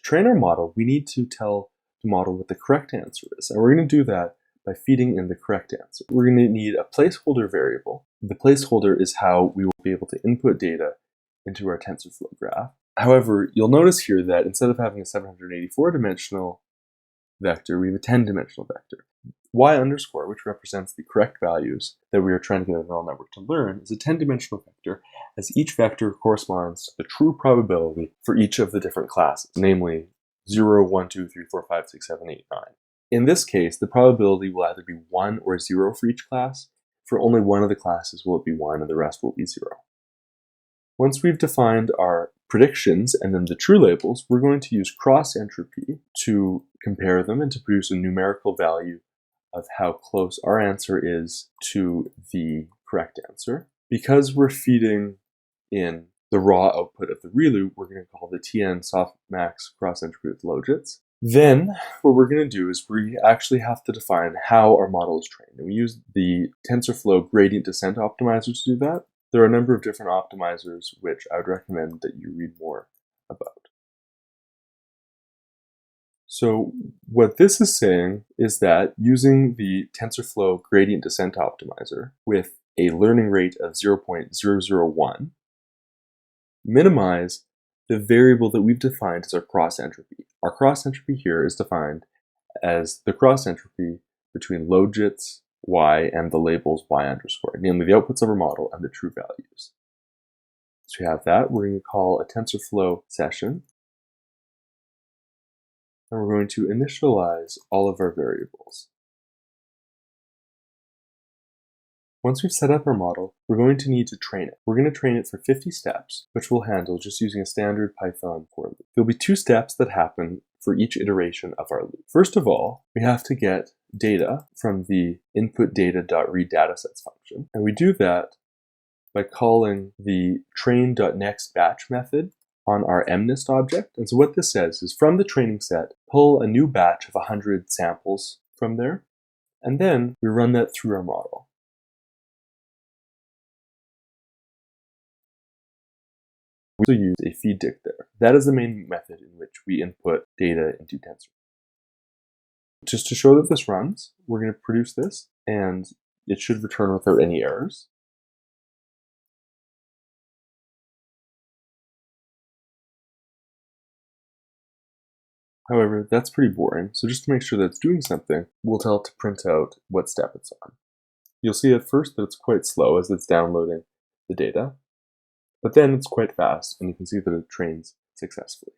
To train our model, we need to tell the model what the correct answer is, and we're going to do that by feeding in the correct answer. We're going to need a placeholder variable. The placeholder is how we will be able to input data into our TensorFlow graph. However, you'll notice here that instead of having a 784-dimensional vector, we have a 10-dimensional vector. Y underscore, which represents the correct values that we are trying to get a neural network to learn, is a 10-dimensional vector, as each vector corresponds to the true probability for each of the different classes, namely 0, 1, 2, 3, 4, 5, 6, 7, 8, 9. In this case, the probability will either be 1 or 0 for each class. For only one of the classes will it be 1 and the rest will be 0. Once we've defined our predictions and then the true labels, we're going to use cross-entropy to compare them and to produce a numerical value of how close our answer is to the correct answer. Because we're feeding in the raw output of the ReLU, we're going to call the TN Softmax cross-entropy with Logits. Then what we're going to do is we actually have to define how our model is trained. And we use the TensorFlow gradient descent optimizer to do that. There are a number of different optimizers which I would recommend that you read more about. So what this is saying is that using the TensorFlow gradient descent optimizer with a learning rate of 0.001, minimize the variable that we've defined as our cross-entropy. Our cross-entropy here is defined as the cross-entropy between Logits y and the labels y underscore, namely the outputs of our model and the true values. So we have that. We're going to call a TensorFlow session, and we're going to initialize all of our variables. Once we've set up our model, we're going to need to train it. We're going to train it for 50 steps, which we'll handle just using a standard Python for loop. There'll be 2 steps that happen for each iteration of our loop. First of all, we have to get data from the inputData.readDatasets function, and we do that by calling the train.nextBatch method on our MNIST object. And so what this says is from the training set, pull a new batch of 100 samples from there, and then we run that through our model. We also use a feeddict there. That is the main method in which we input data into TensorFlow. Just to show that this runs, we're going to produce this, and it should return without any errors. However, that's pretty boring, so just to make sure that it's doing something, we'll tell it to print out what step it's on. You'll see at first that it's quite slow as it's downloading the data, but then it's quite fast, and you can see that it trains successfully.